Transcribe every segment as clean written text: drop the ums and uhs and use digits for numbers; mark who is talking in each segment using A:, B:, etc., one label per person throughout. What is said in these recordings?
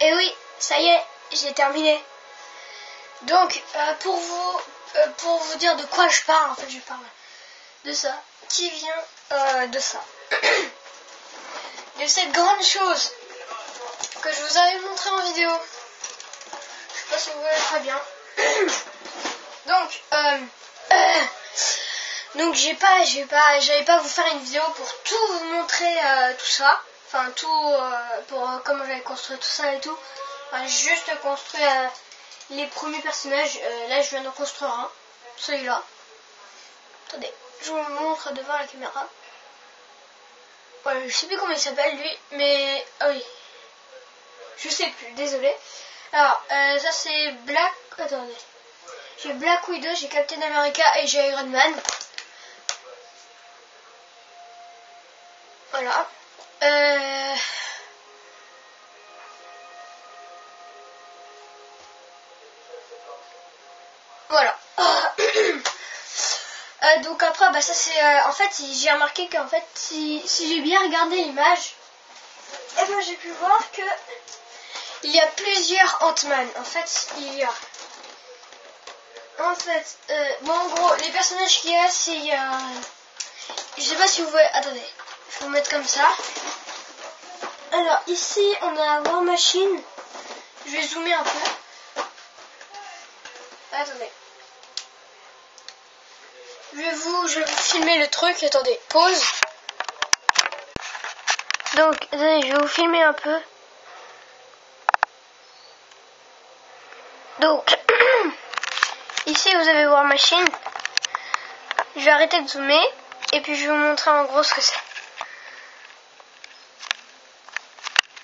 A: Et oui, ça y est, j'ai terminé. Donc, pour vous dire de quoi je parle, en fait, je parle de ça, qui vient de ça. De cette grande chose que je vous avais montré en vidéo. Je sais pas si vous voyez très bien. Donc, j'allais pas vous faire une vidéo pour tout vous montrer tout ça. Enfin, tout pour comment j'avais construit tout ça et tout. Enfin, juste construire les premiers personnages. Là, je viens d'en construire un. Celui-là. Attendez, je vous le montre devant la caméra. Voilà, je sais plus comment il s'appelle lui, mais ah oui, je sais plus, désolé. Alors, ça c'est Black. Attendez, j'ai Black Widow, j'ai Captain America et j'ai Iron Man. Voilà. Voilà. Donc après, bah ça c'est en fait j'ai remarqué qu'en fait si j'ai bien regardé l'image, et ben j'ai pu voir que il y a plusieurs Ant-Man. En fait il y a bon en gros les personnages qu'il y a c'est je sais pas si vous voyez, attendez, je vais vous mettre comme ça. Alors ici on a War Machine, je vais zoomer un peu. Attendez. Je vais vous filmer le truc. Attendez, pause. Donc, attendez, je vais vous filmer un peu. Donc, ici vous avez War Machine. Je vais arrêter de zoomer et puis je vais vous montrer en gros ce que c'est.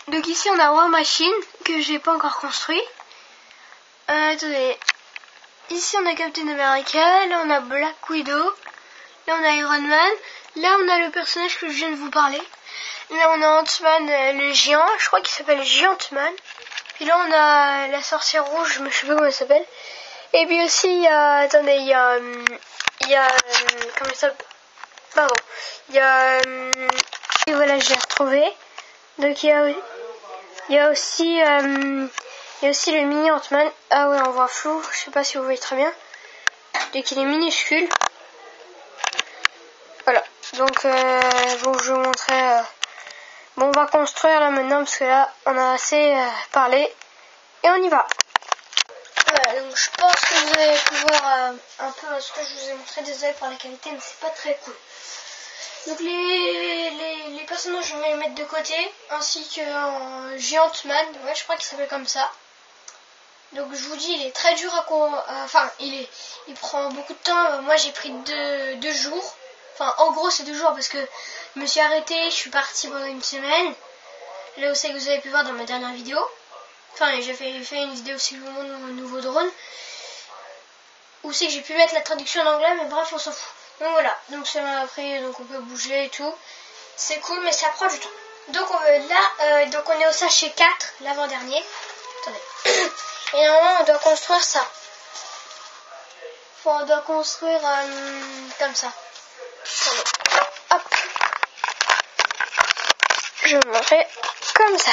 A: Donc ici on a War Machine que j'ai pas encore construit. Attendez. Ici on a Captain America, là on a Black Widow, là on a Iron Man, là on a le personnage que je viens de vous parler, là on a Ant-Man le géant, je crois qu'il s'appelle Giant-Man, puis là on a la sorcière rouge, je ne sais pas comment elle s'appelle, et puis aussi il y a, attendez, il y a comment ça s'appelle, pardon, il y a, et voilà j'ai retrouvé, donc il y a aussi le mini Ant-Man. Ah ouais, on voit flou. Je sais pas si vous voyez très bien. Donc il est minuscule. Voilà. Donc bon, je vais vous montrer. Bon, on va construire là maintenant parce que là, on a assez parlé et on y va. Voilà. Donc je pense que vous avez pu voir un peu ce que je vous ai montré. Désolé pour la qualité, mais c'est pas très cool. Donc les personnages, je vais les mettre de côté, ainsi que Giant-Man. Ouais, je crois qu'il s'appelle comme ça. Donc je vous dis, il est très dur enfin, il prend beaucoup de temps. Moi j'ai pris deux jours. Enfin, en gros c'est 2 jours parce que je me suis arrêtée, je suis partie pendant une semaine. Là aussi que vous avez pu voir dans ma dernière vidéo. Enfin, j'ai fait une vidéo aussi sur mon nouveau drone. Où c'est que j'ai pu mettre la traduction en anglais, mais bref, on s'en fout. Donc voilà, donc ça m'a appris, donc on peut bouger et tout. C'est cool, mais ça prend du temps. Donc là, donc on est au sachet 4, l'avant-dernier. Attendez. Et normalement, on doit construire ça. Enfin, on doit construire comme ça. Attendez. Hop. Je vais montrer comme ça.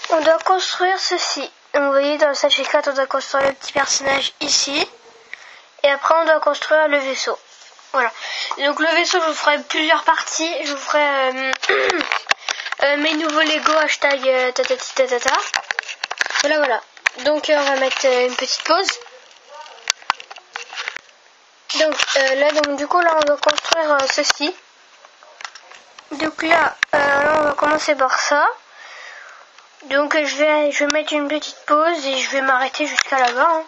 A: On doit construire ceci. Donc, vous voyez, dans le sachet 4, on doit construire le petit personnage ici. Et après, on doit construire le vaisseau. Voilà. Et donc, le vaisseau, je vous ferai plusieurs parties. Je vous ferai mes nouveaux Lego hashtag tatati tatata. Voilà, voilà. Donc on va mettre une petite pause. Donc là, donc du coup là on va construire ceci. Donc là, on va commencer par ça. Donc je vais mettre une petite pause et je vais m'arrêter jusqu'à là-bas. Hein.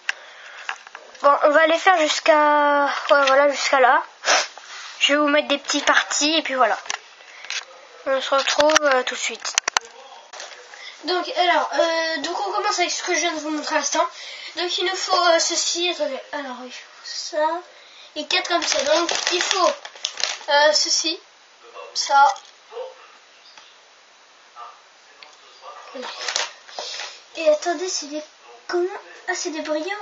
A: Bon, on va aller faire jusqu'à, ouais, voilà, jusqu'à là. Je vais vous mettre des petites parties et puis voilà. On se retrouve tout de suite. Donc alors, donc on commence avec ce que je viens de vous montrer à l'instant. Donc il nous faut ceci, attendez, alors il faut ça, et 4 comme ça. Donc il faut ceci, ça, et attendez, c'est des, comment, ah c'est des brillants.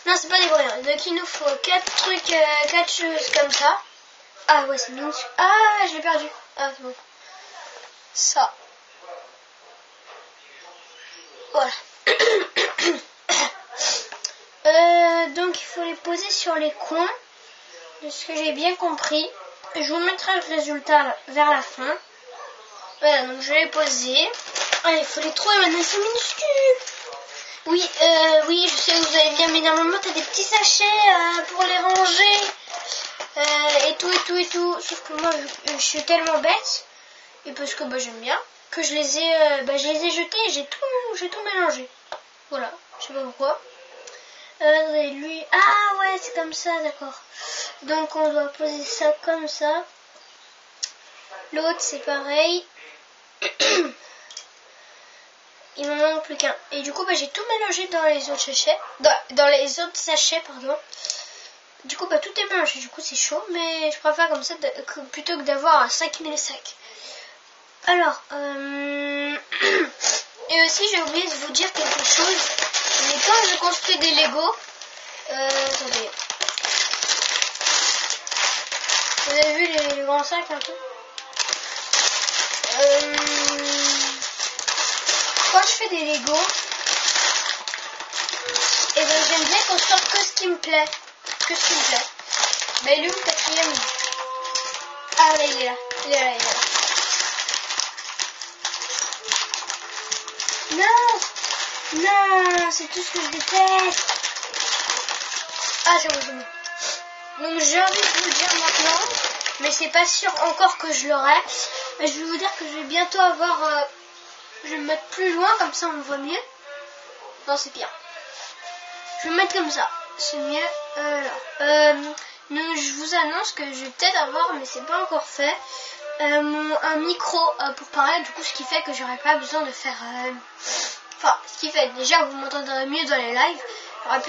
A: Non, c'est pas des brillants. Donc il nous faut 4 trucs, 4 choses comme ça. Ah ouais, c'est minuscule. Ah, je l'ai perdu. Ah c'est bon. Ça. Voilà. Donc il faut les poser sur les coins, de ce que j'ai bien compris. Je vous mettrai le résultat vers la fin. Voilà, donc je vais les poser. Ah, il faut les trouver maintenant, c'est minuscule. Oui, oui, je sais que vous allez bien, mais normalement t'as des petits sachets pour les ranger. Et tout. Sauf que moi je suis tellement bête, et parce que j'aime bien, que je les ai jetés et j'ai tout mélangé. Voilà, je sais pas pourquoi. Lui, ah ouais, c'est comme ça, d'accord. Donc on doit poser ça comme ça. L'autre c'est pareil. Il m'en manque plus qu'un. Et du coup j'ai tout mélangé dans les autres sachets. Dans les autres sachets, pardon. Du coup tout est mélangé. Du coup c'est chaud, mais je préfère comme ça plutôt que d'avoir 5000 sacs. Alors, et aussi j'ai oublié de vous dire quelque chose. Mais quand je construis des Lego, attendez. Vous avez vu les grands sacs un peu? Quand je fais des Lego, et j'aime bien construire que ce qui me plaît. Il est où le quatrième? Ah là, il est là. Non, c'est tout ce que je déteste. Ah, c'est bon. Donc j'ai envie de vous dire maintenant, mais c'est pas sûr encore que je l'aurai. Mais je vais vous dire que je vais bientôt avoir... je vais me mettre plus loin, comme ça on me voit mieux. Non, c'est pire. Je vais me mettre comme ça, c'est mieux. Donc je vous annonce que je vais peut-être avoir, mais c'est pas encore fait, un micro pour parler. Du coup, ce qui fait que j'aurai pas besoin de faire... Enfin, ce qui fait déjà vous m'entendrez mieux dans les lives. J'aurais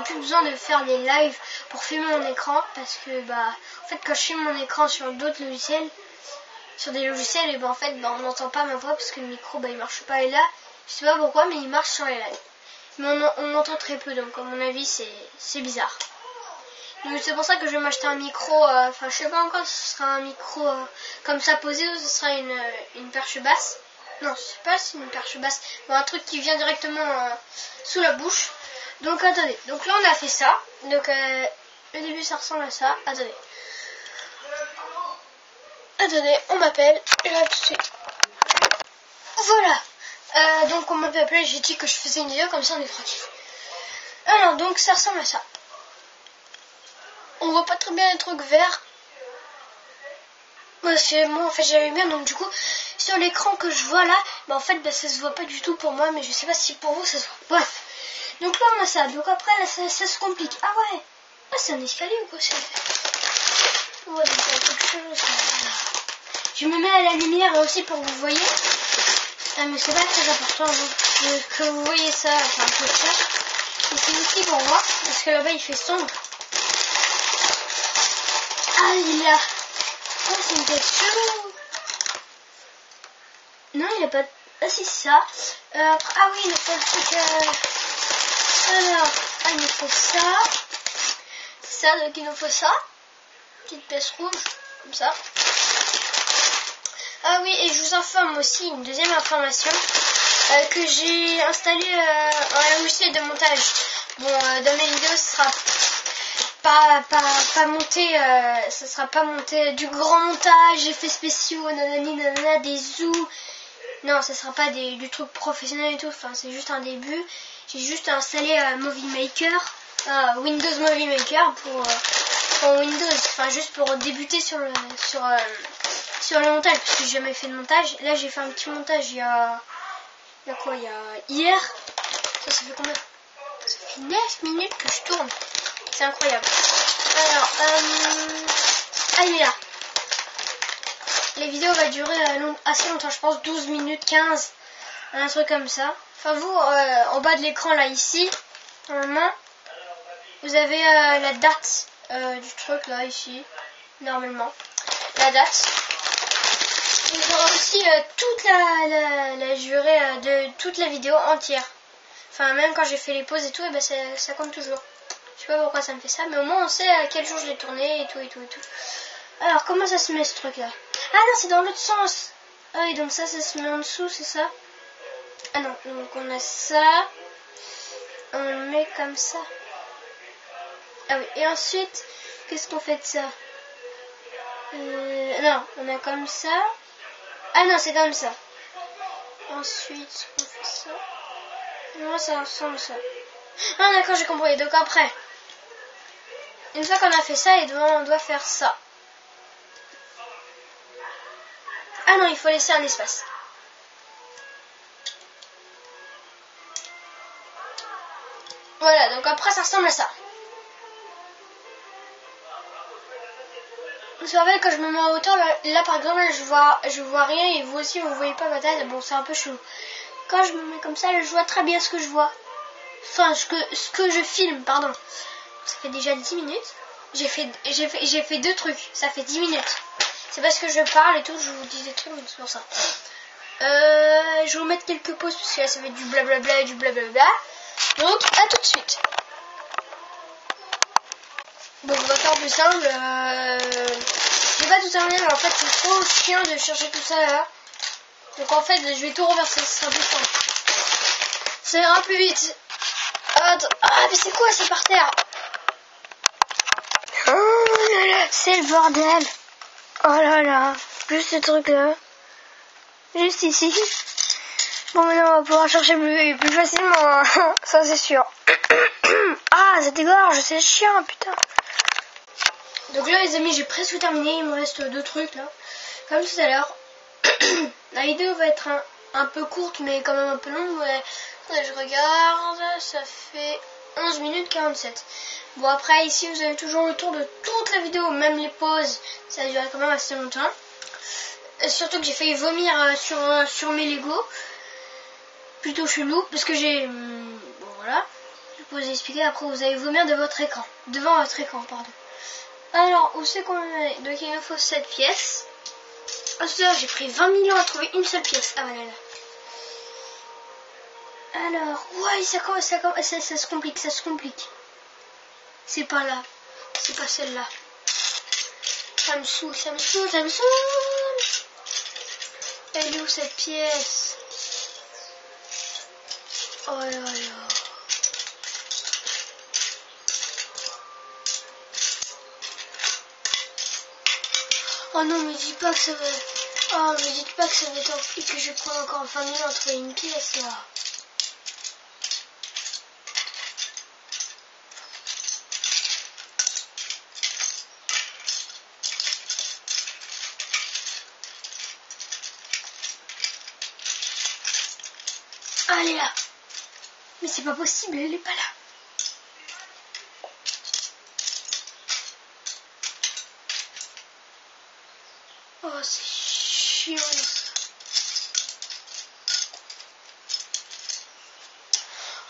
A: plus besoin de faire des lives pour filmer mon écran, parce que en fait quand je filme mon écran sur d'autres logiciels, sur des logiciels, et en fait on n'entend pas ma voix parce que le micro il marche pas. Et là, je sais pas pourquoi, mais il marche sur les lives. Mais on m'entend très peu, donc à mon avis c'est bizarre. Donc c'est pour ça que je vais m'acheter un micro. Enfin, je sais pas encore si ce sera un micro comme ça posé ou ce sera une perche basse. Non, je sais pas si c'est une perche basse, mais un truc qui vient directement sous la bouche. Donc attendez, donc là on a fait ça. Donc le début ça ressemble à ça. Attendez, on m'appelle. Et là tout de suite. Voilà. Donc on m'avait appelé, j'ai dit que je faisais une vidéo, comme ça on est tranquille. Alors donc ça ressemble à ça. On voit pas très bien les trucs verts. Moi en fait j'avais bien, donc du coup sur l'écran que je vois là, en fait ça se voit pas du tout pour moi, mais je sais pas si pour vous ça se voit. Bref. Donc là on a ça, donc après là, ça se complique. Ah ouais. Ah, c'est un escalier ou quoi c'est? Ouais, donc il y a quelque chose. Je me mets à la lumière aussi pour que vous voyez. Ah, mais c'est pas très important que vous voyez ça, enfin un peu de ça. Et c'est aussi pour voir, parce que là-bas il fait sombre. Ah, il est là. Oh, c'est une tête chelou. Non, il n'y a pas de... Ah, si, c'est ça. Ah oui, il me faut le truc... Alors, il nous faut ça. C'est ça, donc il nous faut ça. Petite pièce rouge, comme ça. Ah oui, et je vous informe aussi une deuxième information. Que j'ai installé un logiciel de montage. Bon, dans mes vidéos, ce sera pas monté, ça sera pas monté du grand montage, effets spéciaux, nanani nanana, des zooms. Non, ça sera pas du truc professionnel et tout. Enfin, c'est juste un début. J'ai juste installé Movie Maker, Windows Movie Maker pour Windows. Enfin, juste pour débuter sur le montage, parce que j'ai jamais fait de montage. Là, j'ai fait un petit montage il y a hier. Ça fait combien? Ça fait 9 minutes que je tourne. C'est incroyable. Alors, il est là. Les vidéos vont durer assez longtemps, je pense 12 minutes, 15, un truc comme ça. Enfin vous, en bas de l'écran là, ici, normalement, vous avez la date du truc là, ici, normalement. La date. Vous aurez aussi toute la durée de toute la vidéo entière. Enfin, même quand j'ai fait les pauses et tout, ça compte toujours. Je sais pas pourquoi ça me fait ça, mais au moins on sait à quel jour je l'ai tourné et tout. Alors, comment ça se met ce truc là? Ah non, c'est dans l'autre sens. Ah oui, donc ça se met en dessous, c'est ça? Ah non, donc on a ça. On le met comme ça. Ah oui, et ensuite, qu'est-ce qu'on fait de ça? Non, on a comme ça. Ah non, c'est comme ça. Ensuite, on fait ça. Moi, ça ressemble à ça. Ah d'accord, j'ai compris. Donc après, une fois qu'on a fait ça, on doit faire ça. Ah non, il faut laisser un espace. Voilà, donc après, ça ressemble à ça. Vous savez, quand je me mets en hauteur, là par exemple, je vois rien et vous aussi, vous voyez pas ma tête. Bon, c'est un peu chelou. Quand je me mets comme ça, je vois très bien ce que je vois. Enfin, ce que je filme, pardon. Ça fait déjà 10 minutes. J'ai fait 2 trucs. Ça fait 10 minutes. C'est parce que je parle et tout, je vous dis des trucs, donc c'est pour ça. Je vais vous mettre quelques pauses parce que là, ça va être du blablabla et du blablabla. Donc, à tout de suite. Donc, on va faire plus simple. J'ai pas tout terminé, mais en fait, c'est trop chiant de chercher tout ça là. Donc, en fait, je vais tout reverser. Ce sera plus simple. Ça ira plus vite. Attends. Ah, mais c'est quoi? C'est par terre. Oh là là, c'est le bordel. Oh là là, juste ce truc là. Juste ici. Bon, maintenant on va pouvoir chercher plus facilement. Ça c'est sûr. Ah, ça dégorge, c'est chiant, putain. Donc là les amis, j'ai presque terminé. Il me reste 2 trucs là. Comme tout à l'heure. La vidéo va être un peu courte mais quand même un peu longue. Ouais. Là, je regarde, ça fait 11 minutes 47. Bon, après ici vous avez toujours le tour de toute la vidéo, même les pauses. Ça a duré quand même assez longtemps. Surtout que j'ai failli vomir sur mes Lego. Plutôt chelou parce que j'ai... bon voilà. Je peux vous expliquer, après vous allez vomir devant votre écran, pardon. Alors, où c'est qu'on en est? Donc il me faut 7 pièces. Ah, j'ai pris 20 000 ans à trouver une seule pièce. Ah voilà là. Alors, ouais, ça se complique. C'est pas là. C'est pas celle-là. Ça me saoule. Elle est où cette pièce? Oh là là. Oh non, mais dis pas que ça va... Oh, mais dites pas que ça va être et que je vais prendre encore 20 000 ans à trouver une pièce, là. Ah, elle est là. Mais c'est pas possible, elle est pas là. Oh, c'est chiant.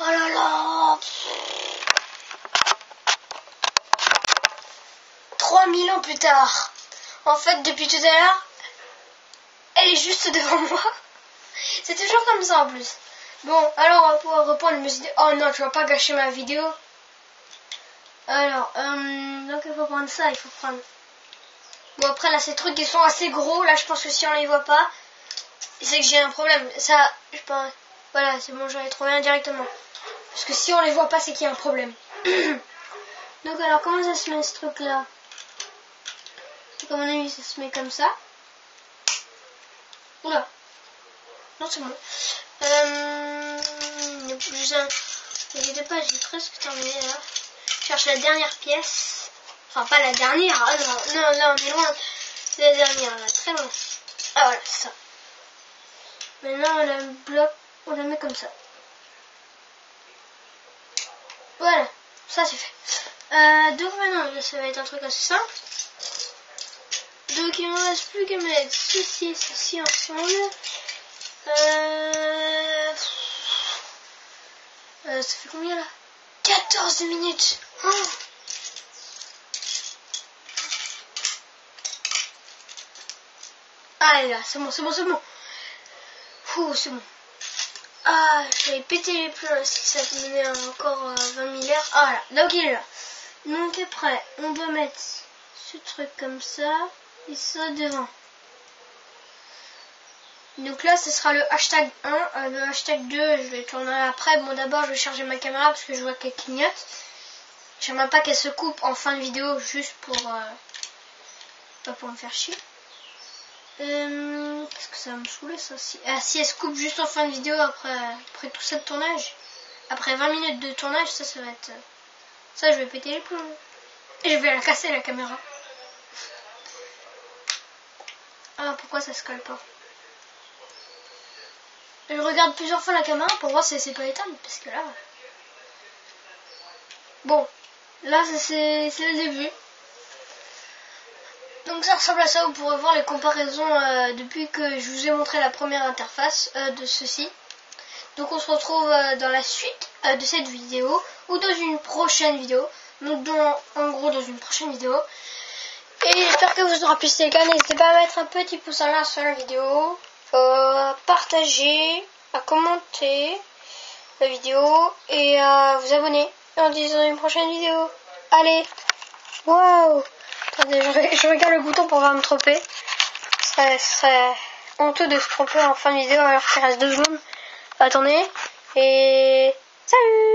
A: Oh là là. 3000 ans plus tard. En fait, depuis tout à l'heure, elle est juste devant moi. C'est toujours comme ça en plus. Bon, alors on va pouvoir reprendre. Je me suis dit, oh non, tu vas pas gâcher ma vidéo. Alors, donc il faut prendre ça, il faut prendre... Bon, après là, ces trucs qui sont assez gros. Là, je pense que si on les voit pas, c'est que j'ai un problème. Ça, je pense... Voilà, c'est bon, j'en ai trouvé un directement. Parce que si on les voit pas, c'est qu'il y a un problème. Donc alors, comment ça se met ce truc-là? Donc à mon avis, ça se met comme ça. Oula. Non, c'est bon. N'hésitez pas, j'ai presque terminé là. Je cherche la dernière pièce. Enfin, pas la dernière. Ah, non, là, on est loin. C'est la dernière, là, très loin. Ah, voilà, c'est ça. Maintenant, on la bloque, on la met comme ça. Voilà, ça c'est fait. Donc maintenant, ça va être un truc assez simple. Donc il ne me reste plus qu'à mettre ceci et ceci ensemble. Ça fait combien là? 14 minutes. Oh. Ah là, c'est bon. Ouh, c'est bon. Ah, j'avais pété les plombs si ça me donnait encore 20 000 heures. Ah voilà, donc il est là. Donc après, on doit mettre ce truc comme ça et ça devant. Donc là, ce sera le hashtag 1. Le hashtag 2, je vais tourner après. Bon, d'abord, je vais charger ma caméra parce que je vois qu'elle clignote. J'aimerais pas qu'elle se coupe en fin de vidéo juste pour pas pour me faire chier. Parce que ça va me saouler ça. Si elle se coupe juste en fin de vidéo après tout ça de tournage, après 20 minutes de tournage, ça va être... Ça, je vais péter les plombs. Et je vais la casser, la caméra. Ah, pourquoi ça se colle pas? Je regarde plusieurs fois la caméra pour voir si elle s'est pas éteinte, parce que là... Bon, là, c'est le début. Donc ça ressemble à ça, vous pourrez voir les comparaisons depuis que je vous ai montré la première interface de ceci. Donc on se retrouve dans la suite de cette vidéo, ou dans une prochaine vidéo. Donc en gros dans une prochaine vidéo. Et j'espère que vous aurez apprécié les gars. N'hésitez pas à mettre un petit pouce en l'air sur la vidéo, à partager, à commenter la vidéo et à vous abonner. Et on se dit dans une prochaine vidéo. Allez, waouh! Attendez, je regarde le bouton pour pas me tromper. Ça serait honteux de se tromper en fin de vidéo alors qu'il reste 2 secondes. Attendez, et salut!